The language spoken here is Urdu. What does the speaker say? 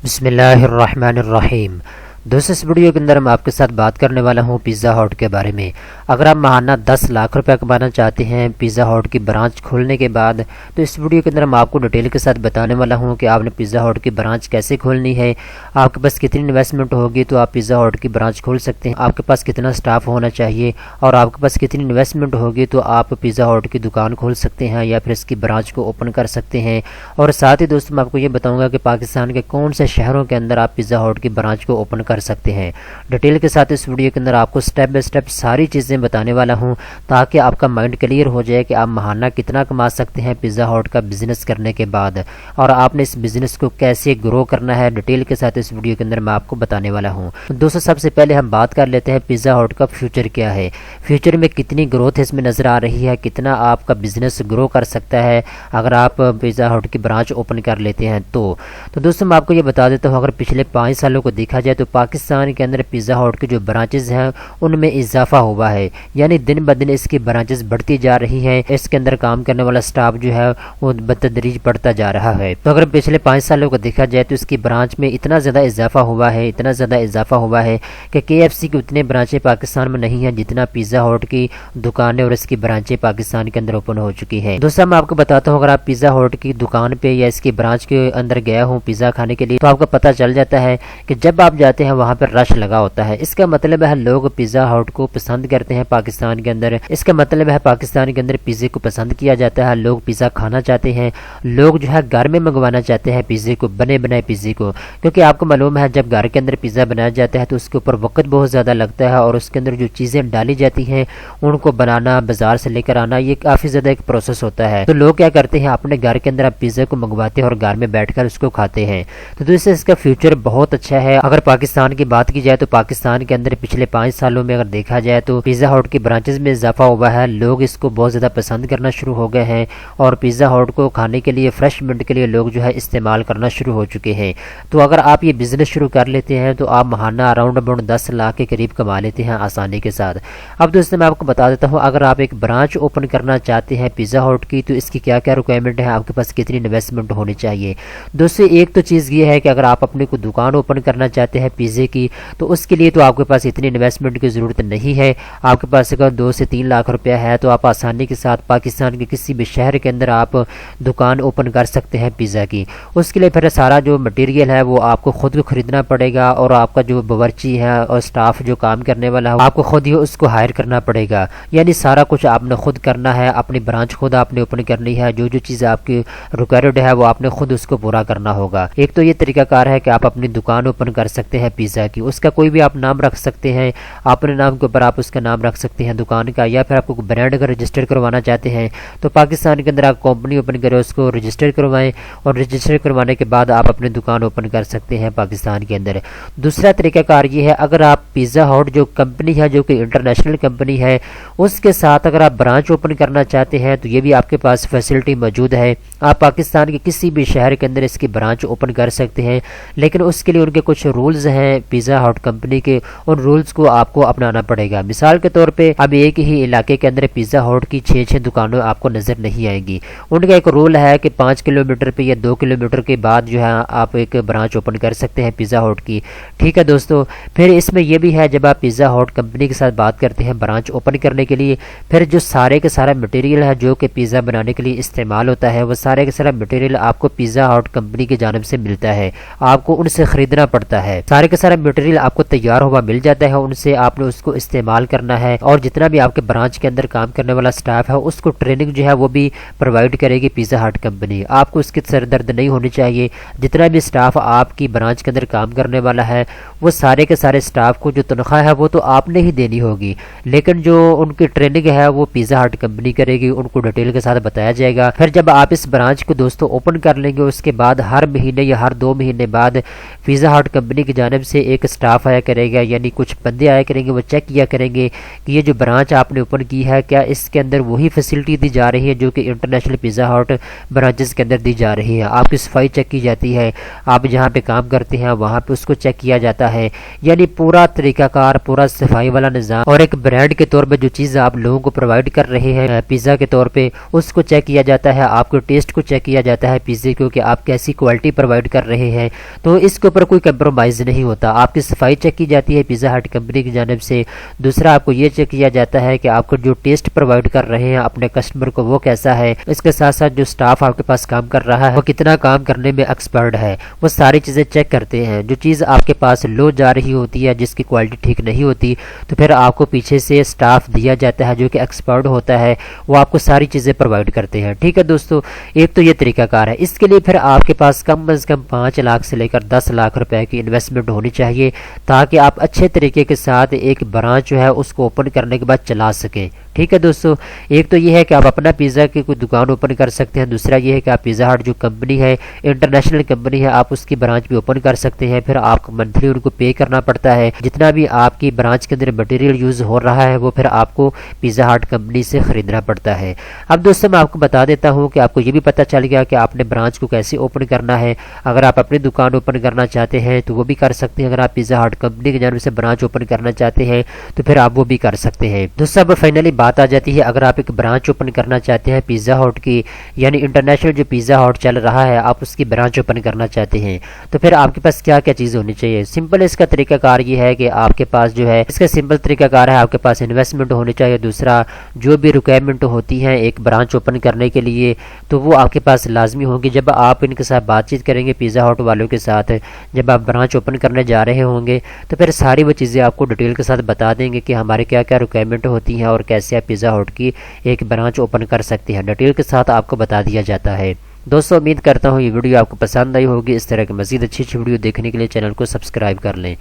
بسم اللہ الرحمن الرحیم۔ دوستو اس ویڈیو کے اندر میں آپ کے ساتھ بات کرنے والا ہوں پیزا ہٹ کے بارے میں۔ اگر آپ ماہانہ 10 لاکھ روپے کمانا چاہتے ہیں پیزا ہٹ کی برانچ کھولنے کے بعد، تو اس ویڈیو کے اندر میں آپ کو ڈیٹیل کے ساتھ بتانے والا ہوں کہ آپ نے پیزا ہٹ کی برانچ کیسے کھولنی ہے، آپ کے پاس کتنی انویسٹمنٹ ہوگی تو آپ پیزا ہٹ کی برانچ کھول سکتے ہیں، آپ کے پاس کتنا سٹاف ہونا چاہیے اور آپ کے پاس کتنی انویسٹمنٹ ہوگی تو آپ پیزا ہٹ کی دکان کھول سکتے ہیں یا پھر اس کی برانچ کو اوپن کر سکتے ہیں۔ اور ساتھ ہی دوستو میں آپ کو یہ بتاؤں گا کہ پاکستان کے کون سے شہروں کے اندر آپ پیزا ہٹ کی برانچ کو اوپن کر سکتے ہیں۔ ڈیٹیل کے ساتھ اس ویڈیو کے اندر آپ کو سٹیپ بائی سٹیپ ساری چیزیں بتانے والا ہوں تاکہ آپ کا مائنڈ کلیئر ہو جائے کہ آپ ماہانہ کتنا کما سکتے ہیں پیزا ہٹ کا بزنس کرنے کے بعد، اور آپ نے اس بزنس کو کیسے گرو کرنا ہے ڈیٹیل کے ساتھ اس ویڈیو کے اندر میں آپ کو بتانے والا ہوں۔ دوستو سب سے پہلے ہم بات کر لیتے ہیں پیزا ہٹ کا فیوچر کیا ہے، فیوچر میں کتنی گروتھ اس میں نظر آ رہی ہے، کتنا آپ کا بزنس گرو کر سکتا ہے اگر آپ پیزا ہٹ کی برانچ اوپن کر لیتے ہیں تو دوستو میں آپ کو یہ بتا دیتا ہوں، اگر پچھلے 5 سالوں کو دیکھا جائے تو پاکستان کے اندر پیزا ہٹ کی جو برانچز ہیں ان میں اضافہ ہوا ہے، یعنی دن بدن اس کی برانچز بڑھتی جا رہی ہیں، اس کے اندر کام کرنے والا سٹاف جو ہے وہ بتدریج بڑھتا جا رہا ہے۔ تو اگر پچھلے 5 سالوں کو دیکھا جائے تو اس کی برانچ میں اتنا زیادہ اضافہ ہوا ہے کہ KFC کی اتنے برانچیں پاکستان میں نہیں ہیں جتنا پیزا ہٹ کی دکانیں اور اس کی برانچیں پاکستان کے اندر اوپن ہو چکی ہیں۔ دوستو میں آپ کو بتاتا ہوں، اگر آپ پیزا ہٹ کی دکان پہ یا اس کی برانچ کے اندر گیا ہوں پیزا کھانے کے لیے تو آپ کو پتہ چل جاتا ہے کہ جب آپ جاتے ہیں وہاں پر رش لگا ہوتا ہے، اس کا مطلب ہے لوگ پیزا ہٹ کو پسند کرتے ہیں پاکستان کے اندر، اس کا مطلب ہے پاکستان کے اندر پیزے کو پسند کیا جاتا ہے، لوگ پیزا کھانا چاہتے ہیں، لوگ جو ہے گھر میں منگوانا چاہتے ہیں پیزے کو، بنے بنائے پیزے کو، کیونکہ آپ کو معلوم ہے جب گھر کے اندر پیزا بنایا جاتا ہے تو اس کے اوپر وقت بہت زیادہ لگتا ہے اور اس کے اندر جو چیزیں ڈالی جاتی ہیں ان کو بنانا، بازار سے لے کر آنا، یہ کافی زیادہ ایک پروسیس ہوتا ہے۔ تو لوگ کیا کرتے ہیں اپنے گھر کے اندر آپ پیزا کو منگواتے ہیں اور گھر میں بیٹھ کر اس کو کھاتے ہیں۔ تو دوسرے اس کا فیوچر بہت اچھا ہے۔ اگر پاکستان کی بات کی جائے تو پاکستان کے اندر پچھلے 5 سالوں میں اگر دیکھا جائے تو پیزا ہٹ کی برانچز میں اضافہ ہوا ہے، لوگ اس کو بہت زیادہ پسند کرنا شروع ہو گئے ہیں اور پیزا ہٹ کو کھانے کے لیے، ریفریشمنٹ کے لیے لوگ جو ہے استعمال کرنا شروع ہو چکے ہیں۔ تو اگر آپ یہ بزنس شروع کر لیتے ہیں تو آپ ماہانہ اراؤنڈ اباؤٹ 10 لاکھ کے قریب کما لیتے ہیں آسانی کے ساتھ۔ اب دوستو میں آپ کو بتا دیتا ہوں، اگر آپ ایک برانچ اوپن کرنا چاہتے ہیں پیزا ہٹ کی تو اس کی کیا کیا ریکوائرمنٹ ہے، آپ کے پاس کتنی انویسٹمنٹ ہونی چاہیے۔ دوستو ایک تو چیز یہ ہے کہ اگر آپ اپنے کو دکان اوپن کرنا چاہتے ہیں پیزے کی تو اس کے لیے تو آپ کے پاس اتنی انویسٹمنٹ کی ضرورت نہیں ہے، آپ کے پاس اگر 2 سے 3 لاکھ روپیہ ہے تو آپ آسانی کے ساتھ پاکستان کے کسی بھی شہر کے اندر آپ دکان اوپن کر سکتے ہیں پیزا کی۔ اس کے لیے پھر سارا جو مٹیریل ہے وہ آپ کو خود کو خریدنا پڑے گا اور آپ کا جو باورچی ہے اور سٹاف جو کام کرنے والا ہے آپ کو خود ہی اس کو ہائر کرنا پڑے گا، یعنی سارا کچھ آپ نے خود کرنا ہے، اپنی برانچ خود آپ نے اوپن کرنی ہے، جو جو چیزیں آپ کی ریکوائرڈ ہے وہ آپ نے خود اس کو پورا کرنا ہوگا۔ ایک تو یہ طریقہ کار ہے کہ آپ اپنی دکان اوپن کر سکتے ہیں پیزا کی، اس کا کوئی بھی آپ نام رکھ سکتے ہیں، اپنے نام کے اوپر آپ اس کا نام رکھ سکتے ہیں دکان کا، یا پھر آپ کو برانڈ کا رجسٹر کروانا چاہتے ہیں تو پاکستان کے اندر آپ کمپنی اوپن کریں، اس کو رجسٹر کروائیں اور رجسٹر کروانے کے بعد آپ اپنی دکان اوپن کر سکتے ہیں پاکستان کے اندر۔ دوسرا طریقہ کار یہ ہے، اگر آپ پیزا ہٹ جو کمپنی ہے جو کہ انٹرنیشنل کمپنی ہے اس کے ساتھ اگر آپ برانچ اوپن کرنا چاہتے ہیں تو یہ بھی آپ کے پاس فیسلٹی موجود ہے، آپ پاکستان کے کسی بھی شہر کے اندر اس کی برانچ اوپن کر سکتے ہیں، لیکن اس کے لیے ان کے کچھ رولز ہیں پیزا ہٹ کمپنی کے، ان رولز کو آپ کو اپنانا پڑے گا۔ مثال کے طور پہ اب ایک ہی علاقے کے اندر پیزا ہٹ کی 6 دکانوں آپ کو نظر نہیں آئیں گی، ان کا ایک رول ہے کہ 5 کلومیٹر پہ یا 2 کلومیٹر کے بعد جو ہے آپ ایک برانچ اوپن کر سکتے ہیں پیزا ہٹ کی، ٹھیک ہے دوستو۔ پھر اس میں یہ بھی ہے جب آپ پیزا ہٹ کمپنی کے ساتھ بات کرتے ہیں برانچ اوپن کرنے کے لیے، پھر جو سارے کے سارا مٹیریل ہے جو کہ پیزا بنانے کے لیے استعمال ہوتا ہے وہ سارے کا سارا مٹیریل آپ کو پیزا ہٹ کمپنی کی جانب سے ملتا ہے، آپ کو ان سے خریدنا پڑتا ہے، سارے کا سارا مٹیریل آپ کو تیار ہوا مل جاتا ہے، ان سے آپ نے اس کو استعمال کرنا ہے، اور جتنا بھی آپ کے برانچ کے اندر کام کرنے والا سٹاف ہے اس کو ٹریننگ جو ہے وہ بھی پرووائڈ کرے گی پیزا ہٹ کمپنی، آپ کو اس کی سر درد نہیں ہونی چاہیے۔ جتنا بھی سٹاف آپ کی برانچ کے اندر کام کرنے والا ہے وہ سارے کے سارے سٹاف کو جو تنخواہ ہے وہ تو آپ نے ہی دینی ہوگی، لیکن جو ان کی ٹریننگ ہے وہ پیزا ہٹ کمپنی کرے گی، ان کو ڈیٹیل کے ساتھ بتایا جائے گا۔ پھر جب آپ اس برانچ کو دوستو اوپن کر لیں گے اس کے بعد ہر مہینے یا ہر 2 مہینے بعد پیزا ہٹ کمپنی کی جانب سے ایک سٹاف آیا کرے گا، یعنی کچھ بندے آیا کریں گے، وہ چیک کیا کریں گے کہ یہ جو برانچ آپ نے اوپن کی ہے کیا اس کے اندر وہی فیسلٹی دی جا رہی ہے جو کہ انٹرنیشنل پیزا ہٹ برانچز کے اندر دی جا رہی ہے۔ آپ کی صفائی چیک کی جاتی ہے، آپ جہاں پہ کام کرتے ہیں وہاں پہ اس کو چیک کیا جاتا ہے، یعنی پورا طریقہ کار، پورا صفائی والا نظام، اور ایک برانڈ کے طور پہ جو چیز آپ لوگوں کو پرووائڈ کر رہے ہیں پیزا کے طور پہ، اس کو چیک کیا جاتا ہے، آپ کے ٹیسٹ کو چیک کیا جاتا ہے پیزے کو کہ آپ کیسی کوالٹی پرووائڈ کر رہے ہیں، تو اس کے اوپر کوئی کمپرومائز نہیں ہوتا۔ آپ کی صفائی چیک کی جاتی ہے پیزا ہٹ کمپنی کی جانب سے۔ دوسرا آپ کو یہ چیک کیا جاتا ہے کہ آپ کو جو ٹیسٹ پرووائڈ کر رہے ہیں اپنے کسٹمر کو وہ کیسا ہے، اس کے ساتھ ساتھ جو سٹاف آپ کے پاس کام کر رہا ہے وہ کتنا کام کرنے میں ایکسپرٹ ہے، وہ ساری چیزیں چیک کرتے ہیں۔ جو چیز آپ کے پاس لو جا رہی ہوتی ہے، جس کی کوالٹی ٹھیک نہیں ہوتی، تو پھر آپ کو پیچھے سے سٹاف دیا جاتا ہے جو کہ ایکسپرٹ ہوتا ہے، وہ آپ کو ساری چیزیں پرووائڈ کرتے ہیں۔ ٹھیک ہے دوستو، ایک تو یہ طریقہ کار ہے۔ اس کے لیے پھر آپ کے پاس کم از کم 5 لاکھ سے لے کر 10 لاکھ روپے کی انویسٹمنٹ ہونی چاہیے تاکہ آپ اچھے طریقے کے ساتھ ایک برانچ جو ہے اس کو اوپن کرنے کے بعد چلا سکیں۔ ٹھیک ہے دوستو، ایک تو یہ ہے کہ آپ اپنا پیزا کی کوئی دکان اوپن کر سکتے ہیں، دوسرا یہ ہے کہ آپ پیزا ہٹ جو کمپنی ہے، انٹرنیشنل کمپنی ہے، آپ اس کی برانچ بھی اوپن کر سکتے ہیں۔ پھر آپ کو منتھلی ان کو پے کرنا پڑتا ہے، جتنا بھی آپ کی برانچ کے اندر مٹیریل یوز ہو رہا ہے وہ پھر آپ کو پیزا ہٹ کمپنی سے خریدنا پڑتا ہے۔ اب دوستو میں آپ کو بتا دیتا ہوں کہ آپ کو یہ بھی پتہ چل گیا کہ آپ نے برانچ کو کیسے اوپن کرنا ہے۔ اگر آپ اپنی دکان اوپن کرنا چاہتے ہیں تو وہ بھی کر سکتے ہیں، اگر آپ پیزا ہٹ کمپنی کی جانب سے برانچ اوپن کرنا چاہتے ہیں تو پھر آپ وہ بھی کر سکتے ہیں۔ دوستو اب فائنلی بات آ جاتی ہے، اگر آپ ایک برانچ اوپن کرنا چاہتے ہیں پیزا ہٹ کی، یعنی انٹرنیشنل جو پیزا ہٹ چل رہا ہے آپ اس کی برانچ اوپن کرنا چاہتے ہیں، تو پھر آپ کے پاس کیا کیا چیز ہونی چاہیے۔ سمپل اس کا طریقہ کار یہ ہے کہ آپ کے پاس جو ہے اس کا سمپل طریقہ کار ہے، آپ کے پاس انویسٹمنٹ ہونی چاہیے، دوسرا جو بھی ریکوائرمنٹ ہوتی ہیں ایک برانچ اوپن کرنے کے لیے تو وہ آپ کے پاس لازمی ہوگی۔ جب آپ ان کے ساتھ بات چیت کریں گے پیزا ہٹ والوں کے ساتھ، جب آپ برانچ اوپن کرنے جا رہے ہوں گے تو پھر ساری وہ چیزیں آپ کو ڈیٹیل کے ساتھ بتا دیں گے کہ ہمارے کیا کیا ریکوائرمنٹ ہوتی ہیں اور کیسے آپ پیزا ہٹ کی ایک برانچ اوپن کر سکتے ہیں، ڈیٹیل کے ساتھ آپ کو بتا دیا جاتا ہے۔ دوستو امید کرتا ہوں یہ ویڈیو آپ کو پسند آئی ہوگی، اس طرح کی مزید اچھی ویڈیو دیکھنے کے لیے چینل کو سبسکرائب کر لیں۔